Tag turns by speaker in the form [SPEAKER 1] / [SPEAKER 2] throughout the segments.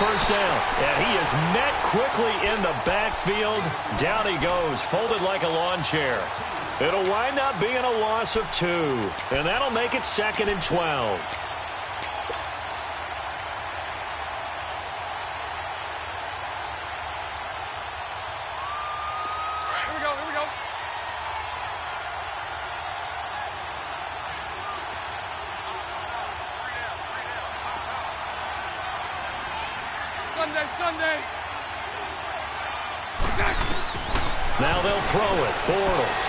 [SPEAKER 1] first down. And he is met quickly in the backfield. Down he goes, folded like a lawn chair. It'll wind up being a loss of 2. And that'll make it 2nd and 12.
[SPEAKER 2] Sunday.
[SPEAKER 1] Now they'll throw it. Bortles.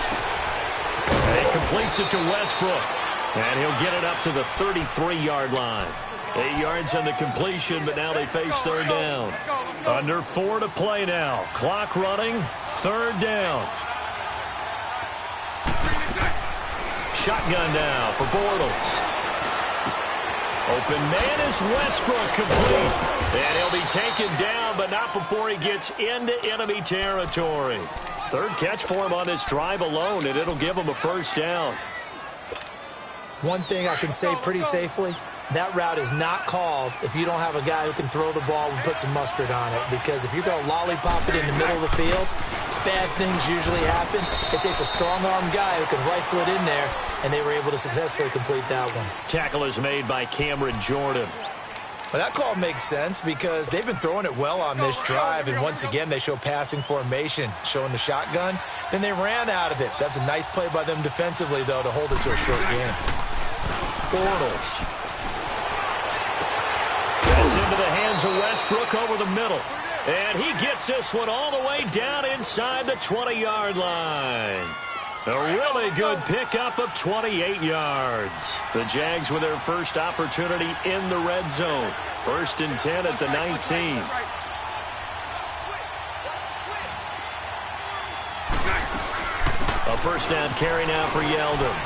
[SPEAKER 1] And he completes it to Westbrook. And he'll get it up to the 33-yard line. 8 yards on the completion, but now they face third down. Under 4 to play now. Clock running. Third down. Shotgun now for Bortles. Open man is Westbrook, complete. And he'll be taken down, but not before he gets into enemy territory. Third catch for him on this drive alone, and it'll give him a first down.
[SPEAKER 3] One thing I can say pretty safely, that route is not called if you don't have a guy who can throw the ball and put some mustard on it. Because if you're going to lollipop it in the middle of the field, bad things usually happen. It takes a strong-arm guy who can rifle it in there, and they were able to successfully complete that one.
[SPEAKER 1] Tackle is made by Cameron Jordan.
[SPEAKER 3] Well, that call makes sense because they've been throwing it well on this drive, and once again, they show passing formation, showing the shotgun. Then they ran out of it. That's a nice play by them defensively, though, to hold it to a short game.
[SPEAKER 1] Bortles. That's into the hands of Westbrook over the middle. And he gets this one all the way down inside the 20-yard line. A really good pickup of 28 yards. The Jags with their first opportunity in the red zone. 1st and 10 at the 19. A first down carry now for Yeldon.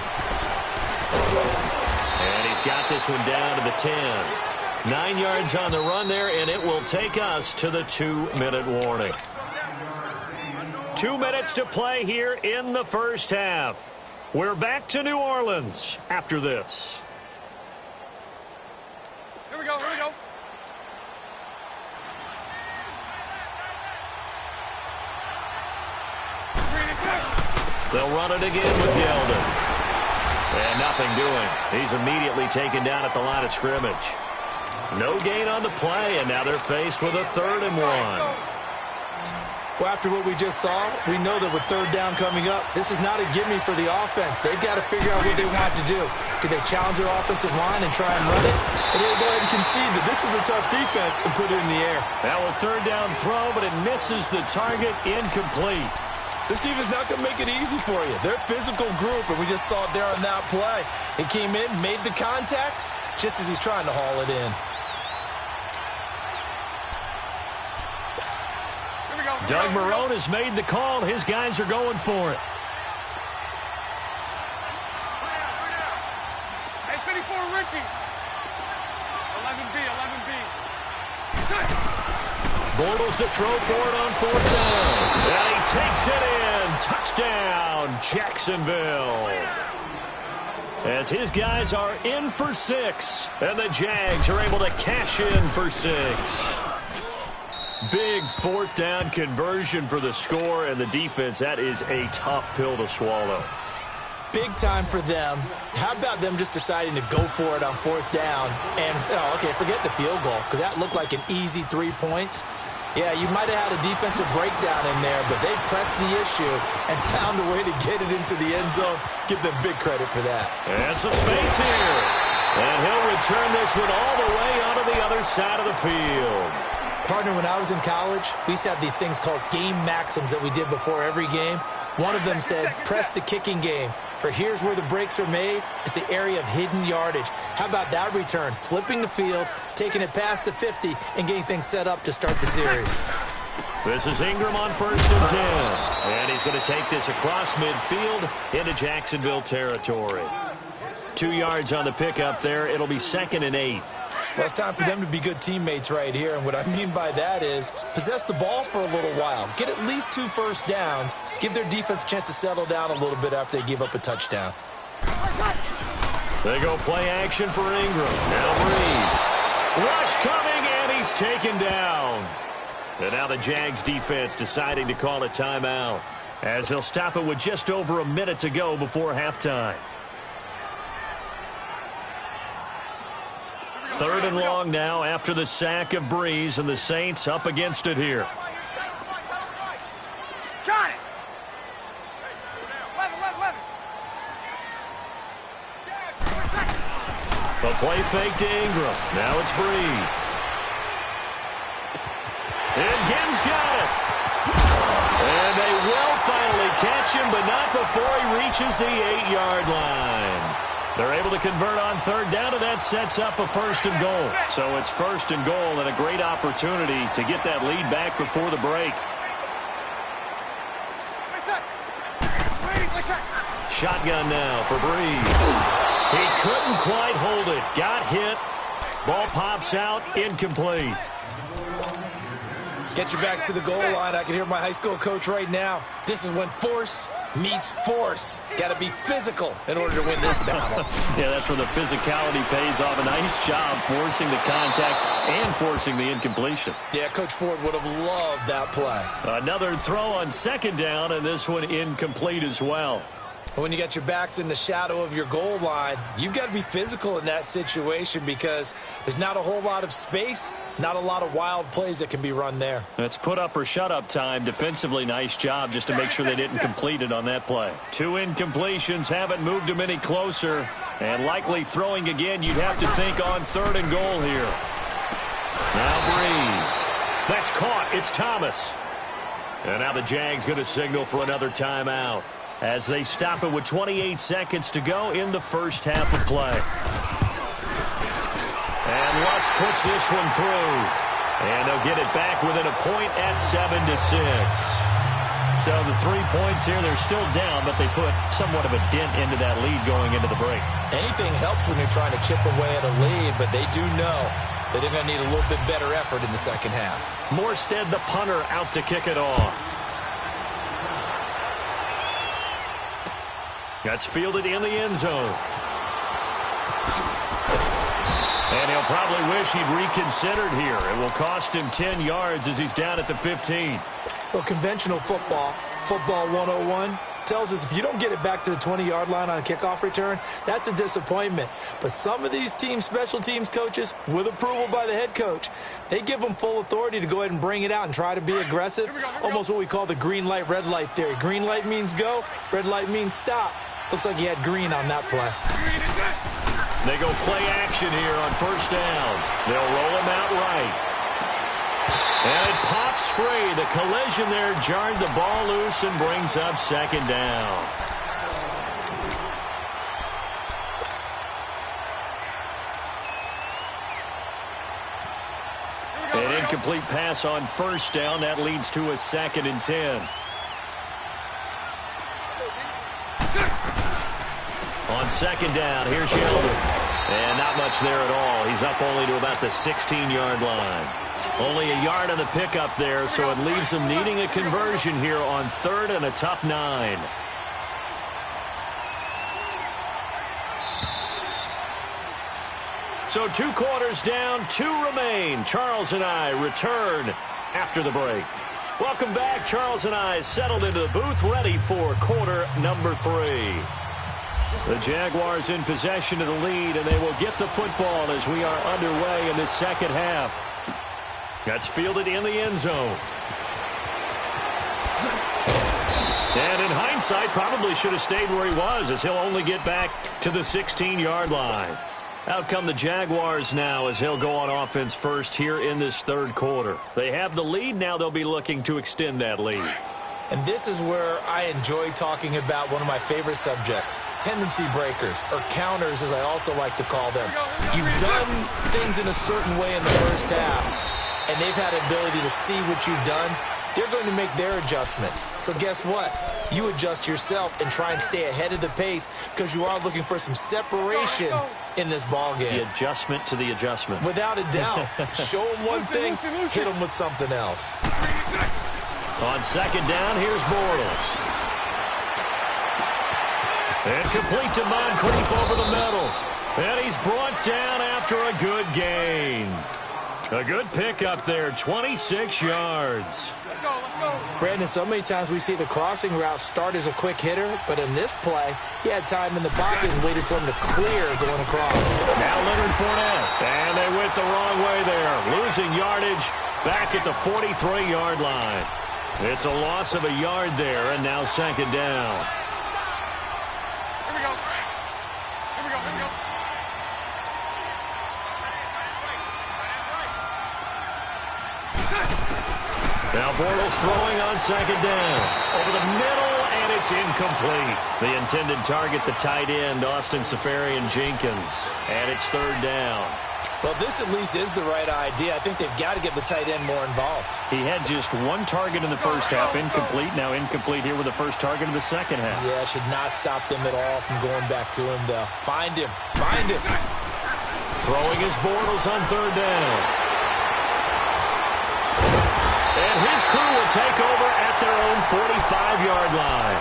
[SPEAKER 1] And he's got this one down to the 10. 9 yards on the run there, and it will take us to the 2-minute warning. 2 minutes to play here in the first half. We're back to New Orleans after this.
[SPEAKER 2] Here we go.
[SPEAKER 1] They'll run it again with Yeldon. And nothing doing. He's immediately taken down at the line of scrimmage. No gain on the play, and now they're faced with a 3rd and 1.
[SPEAKER 3] Well, after what we just saw, we know that with third down coming up, this is not a gimme for the offense. They've got to figure out what they want to do. Do they challenge their offensive line and try and run it? Or do they go ahead and concede that this is a tough defense and put it in the air?
[SPEAKER 1] Now a third down throw, but it misses the target. Incomplete.
[SPEAKER 3] This defense is not going to make it easy for you. They're a physical group, and we just saw it there on that play. He came in, made the contact, just as he's trying to haul it in.
[SPEAKER 1] Doug Marrone has made the call. His guys are going for it.
[SPEAKER 2] Hey, 54, Ricky. 11B.
[SPEAKER 1] Bortles to throw for it on 4th down. And he takes it in. Touchdown, Jacksonville. As his guys are in for 6. And the Jags are able to cash in for 6. Big 4th down conversion for the score, and the defense, that is a tough pill to swallow.
[SPEAKER 3] Big time for them. How about them just deciding to go for it on 4th down? And, forget the field goal, because that looked like an easy 3 points. Yeah, you might have had a defensive breakdown in there, but they pressed the issue and found a way to get it into the end zone. Give them big credit for that.
[SPEAKER 1] And some space here. And he'll return this one all the way onto the other side of the field.
[SPEAKER 3] Partner, when I was in college, we used to have these things called game maxims that we did before every game. One of them said, press the kicking game. For here's where the breaks are made. It's the area of hidden yardage. How about that return? Flipping the field, taking it past the 50, and getting things set up to start the series.
[SPEAKER 1] This is Ingram on 1st and 10. And he's going to take this across midfield into Jacksonville territory. 2 yards on the pickup there. It'll be 2nd and 8.
[SPEAKER 3] Well, it's time for them to be good teammates right here, and what I mean by that is possess the ball for a little while, get at least 2 first downs, give their defense a chance to settle down a little bit after they give up a touchdown. They
[SPEAKER 1] go play action for Ingram. Now Breeze. Rush coming, and he's taken down. And now the Jags defense deciding to call a timeout, as they'll stop it with just over a minute to go before halftime. 3rd and long now after the sack of Breeze, and the Saints up against it here.
[SPEAKER 2] Got it.
[SPEAKER 1] The play fake to Ingram. Now it's Breeze. And Gibbs got it. And they will finally catch him, but not before he reaches the 8-yard line. They're able to convert on 3rd down, and that sets up a 1st and goal. So it's 1st and goal, and a great opportunity to get that lead back before the break. Shotgun now for Breeze. He couldn't quite hold it. Got hit. Ball pops out. Incomplete.
[SPEAKER 3] Get your backs to the goal line. I can hear my high school coach right now. This is when force meets force. Got to be physical in order to win this battle.
[SPEAKER 1] Yeah, that's where the physicality pays off. A nice job forcing the contact and forcing the incompletion.
[SPEAKER 3] Yeah, Coach Ford would have loved that play.
[SPEAKER 1] Another throw on 2nd down, and this one incomplete as well.
[SPEAKER 3] When you got your backs in the shadow of your goal line, you've got to be physical in that situation because there's not a whole lot of space, not a lot of wild plays that can be run there.
[SPEAKER 1] That's put up or shut up time. Defensively, nice job just to make sure they didn't complete it on that play. 2 incompletions haven't moved them any closer, and likely throwing again, you'd have to think on 3rd and goal here. Now Breeze. That's caught. It's Thomas. And now the Jags going to signal for another timeout, as they stop it with 28 seconds to go in the first half of play. And Lutz puts this one through. And they'll get it back within a point at 7-6. So the 3 points here, they're still down, but they put somewhat of a dent into that lead going into the break.
[SPEAKER 3] Anything helps when you're trying to chip away at a lead, but they do know that they're going to need a little bit better effort in the second half.
[SPEAKER 1] Morstead, the punter, out to kick it off. That's fielded in the end zone. And he'll probably wish he'd reconsidered here. It will cost him 10 yards as he's down at the 15.
[SPEAKER 3] Well, conventional football 101, tells us if you don't get it back to the 20-yard line on a kickoff return, that's a disappointment. But some of these special teams coaches, with approval by the head coach, they give them full authority to go ahead and bring it out and try to be aggressive. Almost what we call the green light, red light theory. Green light means go, red light means stop. Looks like he had green on that play.
[SPEAKER 1] They go play action here on 1st down. They'll roll him out right. And it pops free. The collision there jarred the ball loose and brings up 2nd down. An incomplete pass on 1st down. That leads to a 2nd and 10. On 2nd down, here's Yeldon. And not much there at all. He's up only to about the 16-yard line. Only a yard on the pickup there, so it leaves them needing a conversion here on 3rd and a tough 9. So 2 quarters down, 2 remain. Charles and I return after the break. Welcome back. Charles and I settled into the booth, ready for quarter number 3. The Jaguars in possession of the lead, and they will get the football as we are underway in this second half. That's fielded in the end zone. And in hindsight, probably should have stayed where he was, as he'll only get back to the 16-yard line. Out come the Jaguars now as they'll go on offense first here in this 3rd quarter. They have the lead. Now they'll be looking to extend that lead.
[SPEAKER 3] And this is where I enjoy talking about one of my favorite subjects, tendency breakers, or counters as I also like to call them. You've done things in a certain way in the first half, and they've had the ability to see what you've done. They're going to make their adjustments. So guess what? You adjust yourself and try and stay ahead of the pace because you are looking for some separation in this ball game.
[SPEAKER 1] The adjustment to the adjustment.
[SPEAKER 3] Without a doubt. Show them one thing, hit them with something else.
[SPEAKER 1] On 2nd down, here's Bortles. And complete to Moncrief over the middle. And he's brought down after a good gain. A good pickup there, 26 yards.
[SPEAKER 2] Let's go, let's go.
[SPEAKER 3] Brandon, so many times we see the crossing route start as a quick hitter, but in this play, he had time in the pocket and waited for him to clear going across.
[SPEAKER 1] Now Leonard Fournette, and they went the wrong way there, losing yardage back at the 43-yard line. It's a loss of a yard there, and now second down.
[SPEAKER 2] Here we go. Here we go, here we go.
[SPEAKER 1] Now Bortles throwing on second down. Over the middle, and it's incomplete. The intended target, the tight end, Austin Seferian-Jenkins. And it's third down.
[SPEAKER 3] Well, this at least is the right idea. I think they've got to get the tight end more involved.
[SPEAKER 1] He had just one target in the first half, incomplete. Now incomplete here with the first target of the second half.
[SPEAKER 3] Yeah, should not stop them at all from going back to him, though. Find him. Find him.
[SPEAKER 1] Throwing his Bortles on third down. And his crew will take over at their own 45-yard line.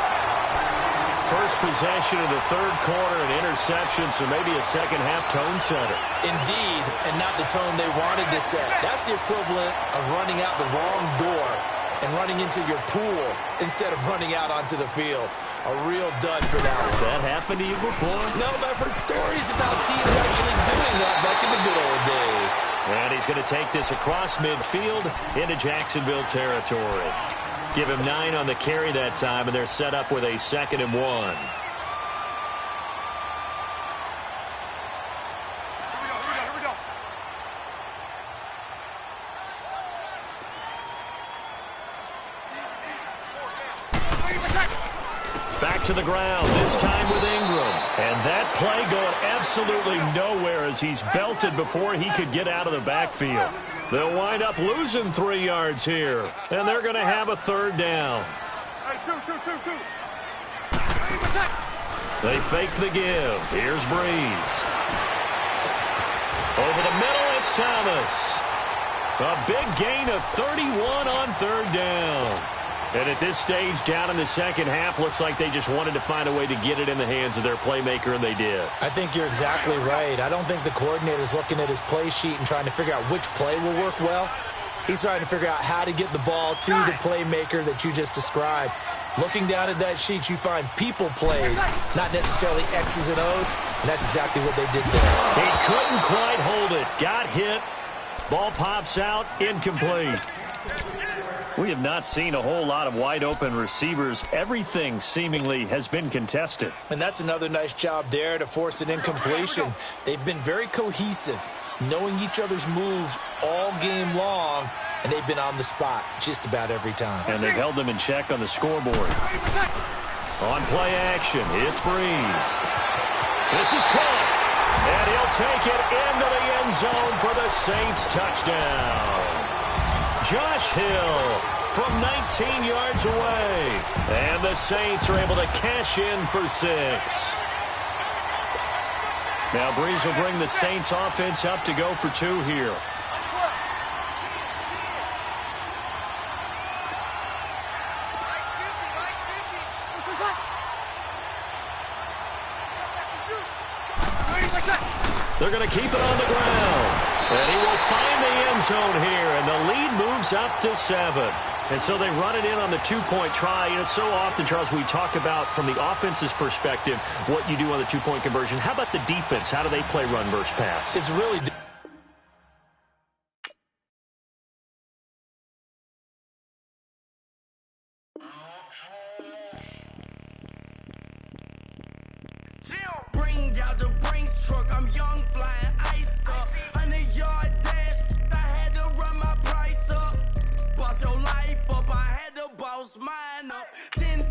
[SPEAKER 1] First possession of the third quarter, an interception, so maybe a second-half tone setter.
[SPEAKER 3] Indeed, and not the tone they wanted to set. That's the equivalent of running out the wrong door and running into your pool instead of running out onto the field. A real dud for that one.
[SPEAKER 1] Has that happened to you before?
[SPEAKER 3] No, but I've heard stories about teams actually doing that back in the good old days.
[SPEAKER 1] And he's going to take this across midfield into Jacksonville territory. Give him 9 on the carry that time, and they're set up with a 2nd and 1.
[SPEAKER 2] Here we go, here we go, here we go.
[SPEAKER 1] Back to the ground, this time with Ingram. And that play going absolutely nowhere as he's belted before he could get out of the backfield. They'll wind up losing 3 yards here, and they're going to have a third down.
[SPEAKER 2] Hey, two.
[SPEAKER 1] They fake the give. Here's Breeze. Over the middle, it's Thomas. A big gain of 31 on third down. And at this stage, down in the second half, looks like they just wanted to find a way to get it in the hands of their playmaker, and they did.
[SPEAKER 3] I think you're exactly right. I don't think the coordinator's looking at his play sheet and trying to figure out which play will work well. He's trying to figure out how to get the ball to the playmaker that you just described. Looking down at that sheet, you find people plays, not necessarily X's and O's, and that's exactly what they did there.
[SPEAKER 1] He couldn't quite hold it. Got hit. Ball pops out. Incomplete. We have not seen a whole lot of wide-open receivers. Everything seemingly has been contested.
[SPEAKER 3] And that's another nice job there to force an incompletion. They've been very cohesive, knowing each other's moves all game long, and they've been on the spot just about every time.
[SPEAKER 1] And they've held them in check on the scoreboard. On play action, it's Breeze. This is caught, and he'll take it into the end zone for the Saints touchdown. Josh Hill from 19 yards away. And the Saints are able to cash in for 6. Now Breeze will bring the Saints offense up to go for 2 here. They're going to keep it on the ground. And he will find the end zone here, and the lead moves up to 7. And so they run it in on the 2-point try. And it's so often, Charles, we talk about from the offense's perspective what you do on the 2-point conversion. How about the defense? How do they play run versus pass?
[SPEAKER 3] It's really...
[SPEAKER 4] Bring out the Brinks truck, I'm young, flying ice up. 100-yard dash, I had to run my price up. Boss your life up, I had to boss mine up. 10